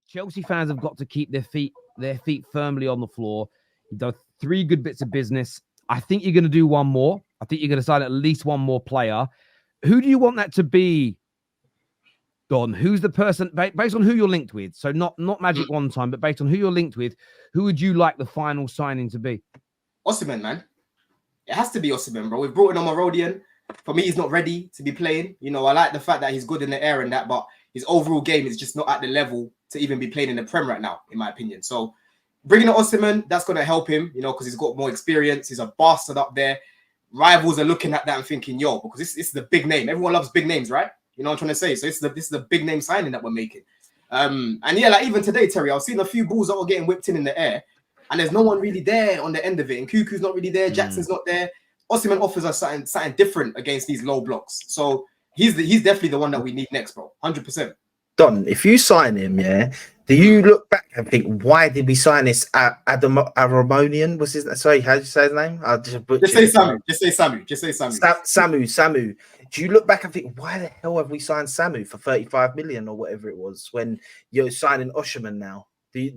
Chelsea fans have got to keep their feet firmly on the floor. You've done 3 good bits of business. I think you're going to do one more. I think you're going to sign at least one more player. Who do you want that to be, Don? Who's the person, based on who you're linked with? So not Magic one time, but based on who you're linked with, who would you like the final signing to be? Osimhen, man. It has to be Osimhen, bro. We've brought in on Marodian. For me, he's not ready to be playing. You know, I like the fact that he's good in the air and that, but his overall game is just not at the level to even be playing in the Prem right now, in my opinion. So bringing in Osimhen, that's going to help him, you know, because he's got more experience. He's a bastard up there. Rivals are looking at that and thinking, yo, because this is the big name. Everyone loves big names, right? You know what I'm trying to say? So this is the big name signing that we're making. And yeah, like even today, Terry, I've seen a few balls that were getting whipped in the air, and there's no one really there on the end of it. And Cuckoo's not really there. Jackson's not there. Osimhen offers us something different against these low blocks. So he's definitely the one that we need next, bro. 100%. Don, if you sign him, yeah, do you look back and think, why did we sign this Aramonian? What's his name? Sorry, how did you say his name? I'll just say Samu. Just say Samu. Samu. Do you look back and think, why the hell have we signed Samu for 35 million or whatever it was when you're signing Osimhen now?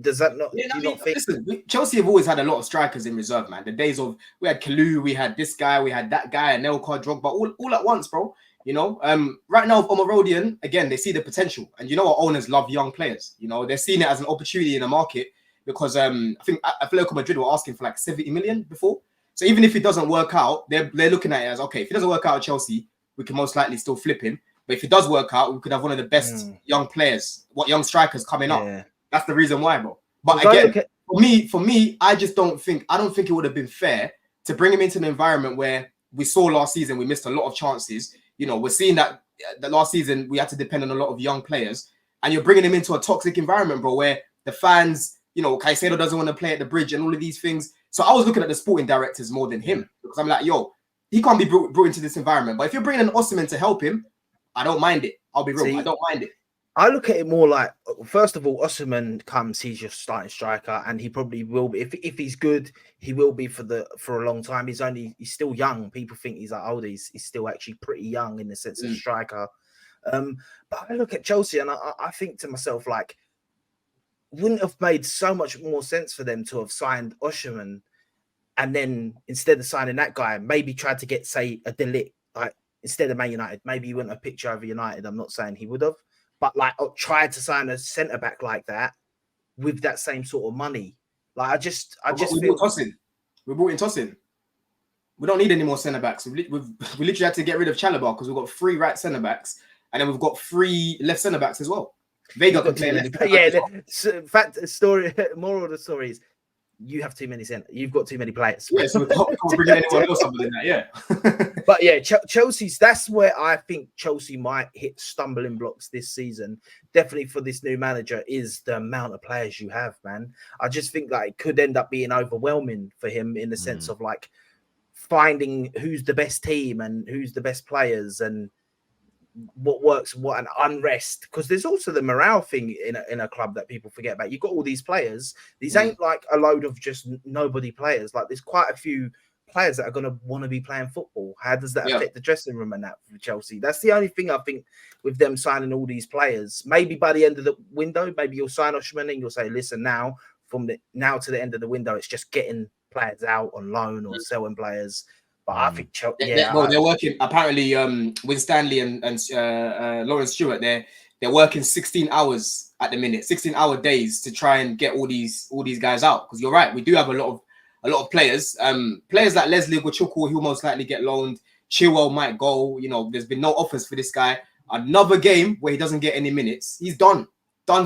Does that not? Yeah, do you not think? Listen, Chelsea have always had a lot of strikers in reserve, man. The days of we had Kalu, we had this guy, we had that guy, and Elka Drogba, all at once, bro. You know, right now, Omarodian, again, they see the potential. And you know what, owners love young players. You know, they're seeing it as an opportunity in the market because I think Atletico Madrid were asking for like 70 million before. So even if it doesn't work out, they're looking at it as, okay, if it doesn't work out at Chelsea, we can most likely still flip him. But if it does work out, we could have one of the best young players, young strikers coming up. That's the reason why, bro. But again, for me, I don't think it would have been fair to bring him into an environment where we saw last season we missed a lot of chances. You know, we're seeing that the last season we had to depend on a lot of young players, and you're bringing him into a toxic environment, bro, where the fans, you know, Caicedo doesn't want to play at the bridge and all of these things. So I was looking at the sporting directors more than him because I'm like, yo, he can't be brought into this environment. But if you're bringing an Osimhen to help him, I don't mind it. I'll be real. I don't mind it. I look at it more like, first of all, Osimhen comes, he's your starting striker, and he probably will be. If he's good, he will be for a long time. He's still young. People think he's like old. He's still actually pretty young in the sense of striker. But I look at Chelsea and I think to myself, like, wouldn't have made so much more sense for them to have signed Osimhen, and then instead of signing that guy, maybe tried to get, say, a De Ligt, like instead of Man United. Maybe he wouldn't have picked you over United. I'm not saying he would have. But like tried to sign a centre back like that with that same sort of money. Like I just feel we brought in Tosin. We don't need any more centre backs. We literally had to get rid of Chalobah because we've got 3 right centre backs and then we've got 3 left centre backs as well. Vega can play left. Moral of the story is you have too many centre. You've got too many players. Yeah, so we can't bring anyone else other than that. Yeah. But yeah, Chelsea's. That's where I think Chelsea might hit stumbling blocks this season. Definitely for this new manager is the amount of players you have, man. I just think that it could end up being overwhelming for him in the sense of like finding who's the best team and who's the best players and what works, what an unrest. Because there's also the morale thing in a club that people forget about. You've got all these players. These ain't like a load of just nobody players. Like there's quite a few players that are going to want to be playing football. How does that affect the dressing room and that for Chelsea? That's the only thing I think with them signing all these players. Maybe by the end of the window, maybe you'll sign Osimhen and you'll say, listen, now to the end of the window, it's just getting players out on loan or selling players. But I think Chelsea, they're working apparently with Stanley and Lawrence Stewart. They're working 16 hours at the minute, 16-hour days to try and get all these guys out. Because you're right, we do have a lot of players. Players like Leslie Guchuku, he'll most likely get loaned. Chilwell might go. You know, there's been no offers for this guy. Another game where he doesn't get any minutes, he's done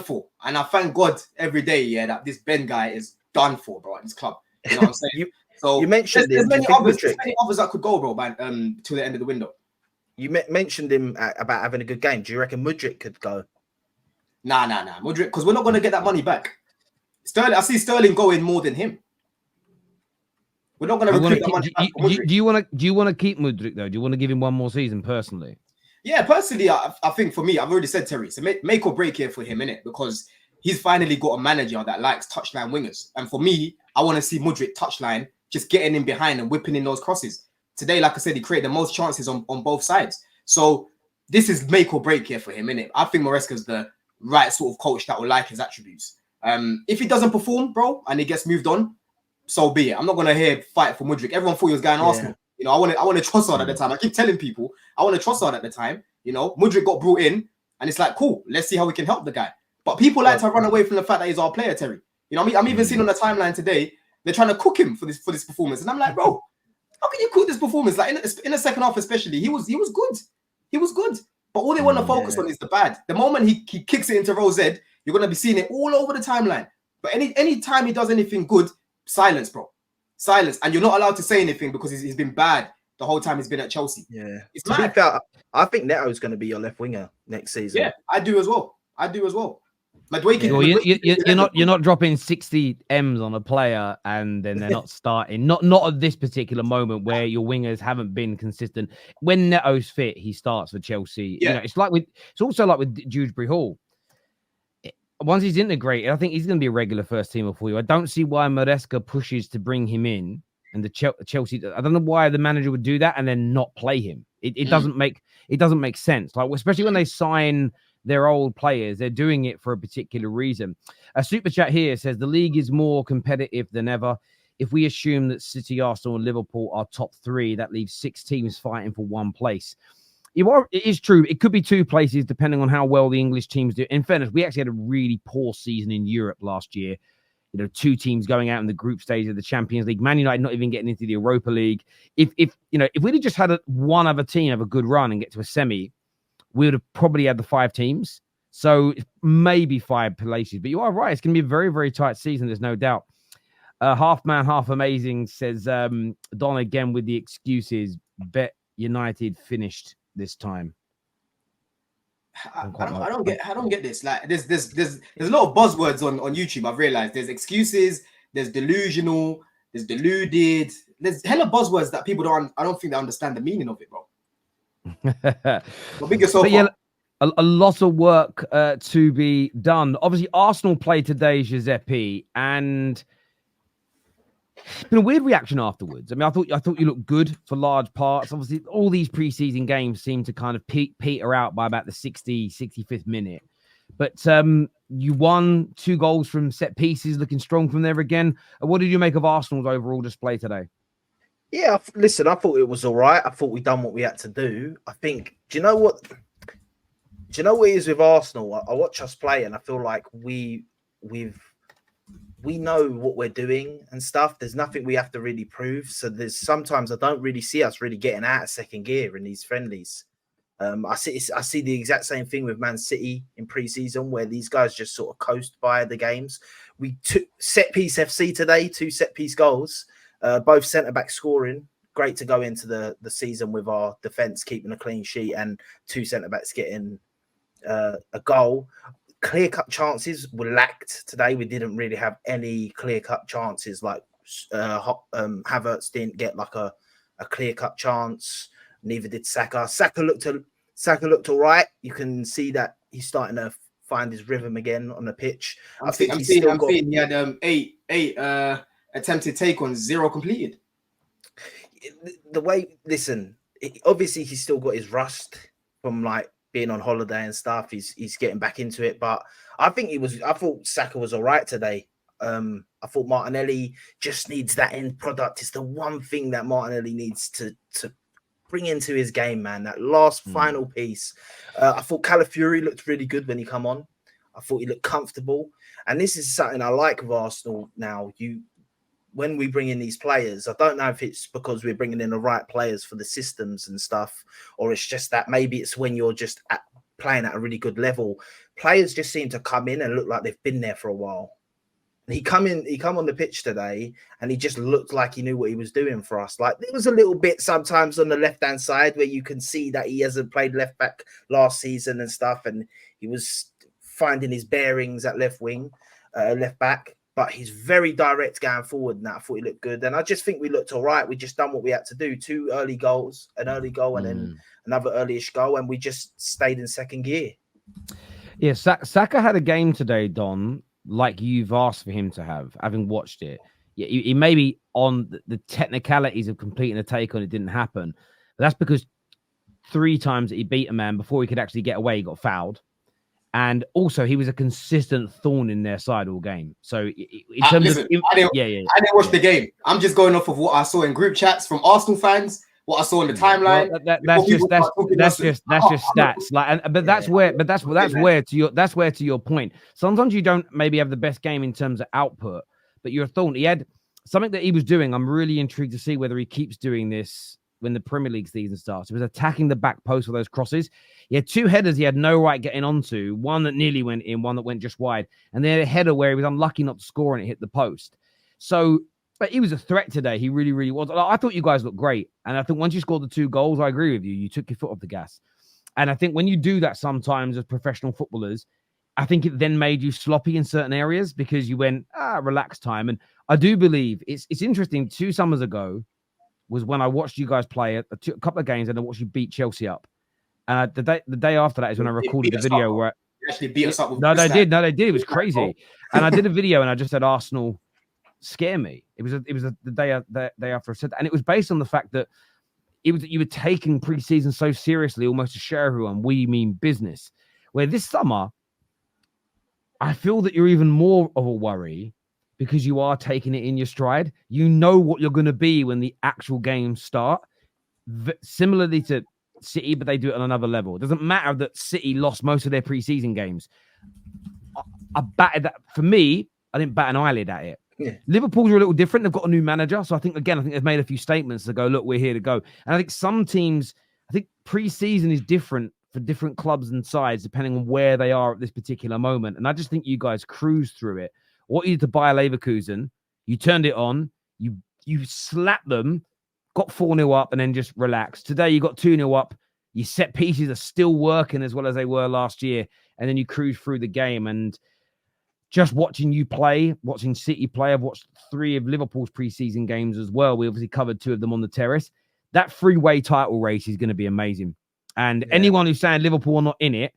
for. And I thank God every day, that this Ben guy is done for, bro, at this club. You know what I'm saying? So you mentioned there's many others that could go, bro, to the end of the window. You mentioned him about having a good game. Do you reckon Mudryk could go? Nah. Mudryk, because we're not going to get that money back. I see Sterling going more than him. We're not going to recruit that money back for Mudryk. Do you want to keep Mudryk though? Do you want to give him one more season personally? Yeah, personally, I think for me, I've already said Terrace, make or break here for him, innit? Because he's finally got a manager that likes touchline wingers. And for me, I want to see Mudryk touchline, just getting in behind and whipping in those crosses. Today, like I said, he created the most chances on both sides. So this is make or break here for him, innit? I think Maresca's the right sort of coach that will like his attributes. If he doesn't perform, bro, and he gets moved on, so be it. I'm not gonna hear fight for Mudryk. Everyone thought he was going Arsenal. You know, I wanted Trossard at the time. I keep telling people I wanted Trossard at the time. You know, Mudryk got brought in, and it's like, cool, let's see how we can help the guy. But people like to run away from the fact that he's our player, Terry. You know, I'm even seeing on the timeline today, they're trying to cook him for this performance. And I'm like, bro, how can you cook this performance? Like in the second half, especially, he was good. He was good. But all they want to focus on is the bad. The moment he kicks it into row Z, you're gonna be seeing it all over the timeline. But any time he does anything good, silence, bro. Silence. And you're not allowed to say anything because he's been bad the whole time he's been at Chelsea. Yeah. It's to mad. be fair, I think Neto's going to be your left winger next season. Yeah, I do as well. You're not dropping 60 M's on a player and then they're not starting. Not at this particular moment where your wingers haven't been consistent. When Neto's fit, he starts for Chelsea. Yeah. You know, it's also like with Dewsbury Hall. Once he's integrated, I think he's going to be a regular first teamer for you. I don't see why Maresca pushes to bring him in, and the Chelsea. I don't know why the manager would do that and then not play him. It doesn't make sense. Like, especially when they sign their old players, they're doing it for a particular reason. A super chat here says the league is more competitive than ever. If we assume that City, Arsenal, and Liverpool are top three, that leaves 6 teams fighting for one place. It is true. It could be 2 places depending on how well the English teams do. In fairness, we actually had a really poor season in Europe last year. You know, 2 teams going out in the group stage of the Champions League. Man United not even getting into the Europa League. If we'd have just had one other team have a good run and get to a semi, we would have probably had the 5 teams. So maybe 5 places. But you are right. It's going to be a very, very tight season. There's no doubt. Half man, half amazing says Don again with the excuses. Bet United finished this time. I don't get this. Like there's a lot of buzzwords on YouTube. I've realized there's excuses, there's delusional, there's deluded. There's hella buzzwords that people I don't think they understand the meaning of it, bro. But big yourself up. A lot of work to be done. Obviously, Arsenal played today, Giuseppe, and it's been a weird reaction afterwards. I mean, I thought you looked good for large parts. Obviously, all these preseason games seem to kind of peter out by about the 65th minute. But you won 2 goals from set pieces, looking strong from there again. What did you make of Arsenal's overall display today? Yeah, listen, I thought it was all right. I thought we done what we had to do. I think, do you know what it is with Arsenal? I watch us play and I feel like we know what we're doing and stuff. There's nothing we have to really prove. So there's sometimes I don't really see us really getting out of second gear in these friendlies. I see the exact same thing with Man City in pre-season where these guys just sort of coast by the games. We took set piece FC today, 2 set piece goals, both centre back scoring. Great to go into the season with our defence keeping a clean sheet and 2 centre backs getting a goal. Clear-cut chances were lacked today. We didn't really have any clear-cut chances. Like Havertz didn't get like a clear-cut chance. Neither did Saka. Saka looked all right. You can see that he's starting to find his rhythm again on the pitch. I'm seeing he had 8 attempted take on 0 completed. The way, listen, obviously he's still got his rust from like being on holiday and stuff. He's getting back into it, but I thought Saka was all right today. I thought Martinelli just needs that end product. It's the one thing that Martinelli needs to bring into his game, man. That last final piece. I thought Calafiori looked really good when he come on. I thought he looked comfortable. And this is something I like with Arsenal now. When we bring in these players, I don't know if it's because we're bringing in the right players for the systems and stuff, or it's just that maybe it's when you're just playing at a really good level. Players just seem to come in and look like they've been there for a while. And he come on the pitch today and he just looked like he knew what he was doing for us. Like there was a little bit sometimes on the left-hand side where you can see that he hasn't played left back last season and stuff. And he was finding his bearings at left wing, left back. But he's very direct going forward, and I thought he looked good. And I just think we looked all right. We just done what we had to do. 2 early goals, an early goal, and then another early-ish goal, and we just stayed in second gear. Yeah, Saka had a game today, Don, like you've asked for him to have, having watched it. Yeah, he maybe on the technicalities of completing a take on it didn't happen. But that's because 3 times that he beat a man before he could actually get away, he got fouled. And also, he was a consistent thorn in their side all game. So, in terms listen, of, I didn't watch the game. I'm just going off of what I saw in group chats from Arsenal fans, what I saw in the timeline. Well, that's just stats. Like, that's where to your point. Sometimes you don't maybe have the best game in terms of output, but you're a thorn. He had something that he was doing. I'm really intrigued to see whether he keeps doing this when the Premier League season starts. He was attacking the back post with those crosses. He had 2 headers he had no right getting onto, one that nearly went in, one that went just wide. And then a header where he was unlucky not to score and it hit the post. So, but he was a threat today. He really, really was. I thought you guys looked great. And I think once you scored the 2 goals, I agree with you. You took your foot off the gas. And I think when you do that sometimes as professional footballers, I think it then made you sloppy in certain areas because you went, relax time. And I do believe it's interesting. 2 summers ago, was when I watched you guys play a couple of games and I watched you beat Chelsea up. The day after that is when I recorded the video where you actually beat us up. No, they did. It was crazy. And I did a video and I just said Arsenal scare me. It was the day after I said that, and it was based on the fact that you were taking preseason so seriously, almost to show everyone we mean business. Where this summer, I feel that you're even more of a worry. Because you are taking it in your stride. You know what you're going to be when the actual games start. Similarly to City, but they do it on another level. It doesn't matter that City lost most of their preseason games. I batted that. For me, I didn't bat an eyelid at it. Yeah. Liverpool's are a little different. They've got a new manager. So I think they've made a few statements to go, look, we're here to go. And I think some teams, preseason is different for different clubs and sides, depending on where they are at this particular moment. And I just think you guys cruise through it. What you did to Bayer Leverkusen, you turned it on, you slapped them, got 4-0 up, and then just relaxed. Today, you got 2-0 up. Your set pieces are still working as well as they were last year, and then you cruise through the game. And just watching you play, watching City play, I've watched 3 of Liverpool's preseason games as well. We obviously covered 2 of them on the terrace. That 3-way title race is going to be amazing. And anyone who's saying Liverpool are not in it,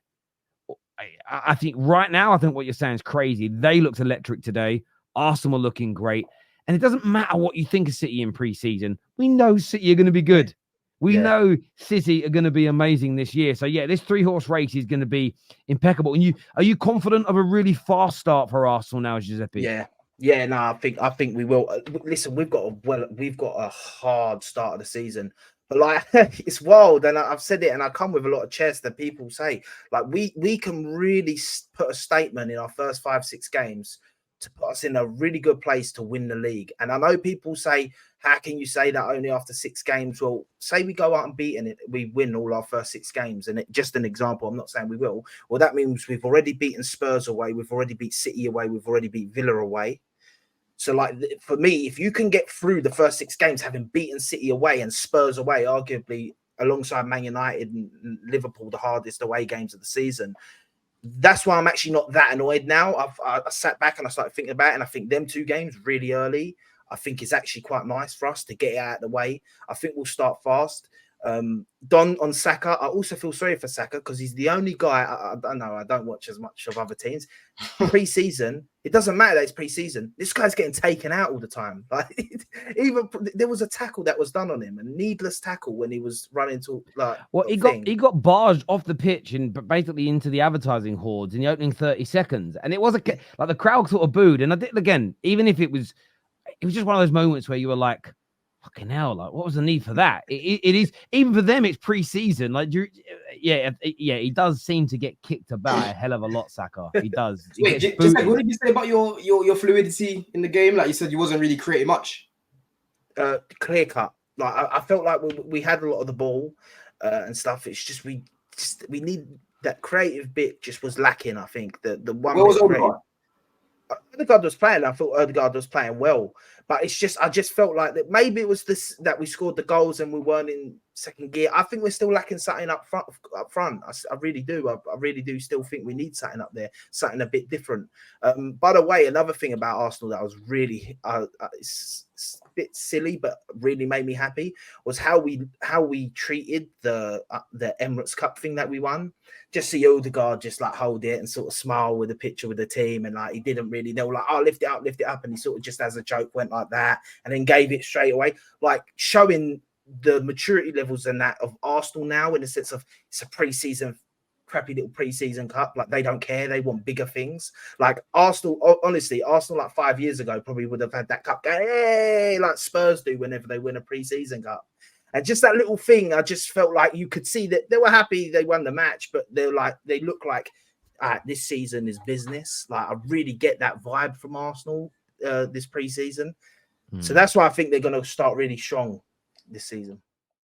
I think right now, what you're saying is crazy. They looked electric today. Arsenal are looking great. And it doesn't matter what you think of City in pre-season. We know City are going to be good. We know City are going to be amazing this year. So, this 3-horse race is going to be impeccable. And are you confident of a really fast start for Arsenal now, Giuseppe? Yeah, no, I think we will. Listen, we've got a hard start of the season. But like, it's wild, and I've said it, and I come with a lot of chest that people say, like, we can really put a statement in our first 5-6 games to put us in a really good place to win the league. And I know people say, how can you say that only after 6 games? Well, say we go out and beat it, we win all our first 6 games, and just an example, I'm not saying we will. Well, that means we've already beaten Spurs away, we've already beat City away, we've already beat Villa away. So, like, for me, if you can get through the first 6 games, having beaten City away and Spurs away, arguably alongside Man United and Liverpool, the hardest away games of the season, that's why I'm actually not that annoyed now. I sat back and I started thinking about it, and I think them 2 games really early, I think it's actually quite nice for us to get it out of the way. I think we'll start fast. Don on Saka, I also feel sorry for Saka because he's the only guy. I don't know. I don't watch as much of other teams. Pre-season, it doesn't matter that it's pre-season. This guy's getting taken out all the time. Like, even there was a tackle that was done on him, a needless tackle when he was running to he got barged off the pitch and basically into the advertising hordes in the opening 30 seconds, and it was like the crowd sort of booed. And I did again, even if it was just one of those moments where you were like, fucking hell, like, what was the need for that? It is, even for them, it's pre-season. Like, he does seem to get kicked about a hell of a lot, Saka. He does. Wait, what did you say about your fluidity in the game? Like, you said you wasn't really creating much. Clear cut. Like, I felt like we had a lot of the ball and stuff. It's just we need that creative bit. Just was lacking. I think the one. Where was Odegaard was playing. I thought Odegaard was playing well, but it's just I just felt like that maybe it was this that we scored the goals and we weren't in second gear. I think we're still lacking something up front. I really do. I really do still think we need something up there, something a bit different. By the way, another thing about Arsenal that was really it's a bit silly, but really made me happy was how we treated the Emirates Cup thing that we won. Just see Odegaard just like hold it and sort of smile with a picture with the team, and like he didn't really. They were like, "Oh, lift it up," and he sort of just as a joke went like that, and then gave it straight away, like showing the maturity levels and that of Arsenal now in the sense of it's a pre-season crappy little pre-season cup. Like they don't care. They want bigger things. Like Arsenal, honestly, Arsenal like 5 years ago probably would have had that cup game, hey, like Spurs do whenever they win a pre-season cup. And just that little thing, I just felt like you could see that they were happy they won the match, but they look like this season is business. Like I really get that vibe from Arsenal this pre-season. So that's why I think they're going to start really strong this season.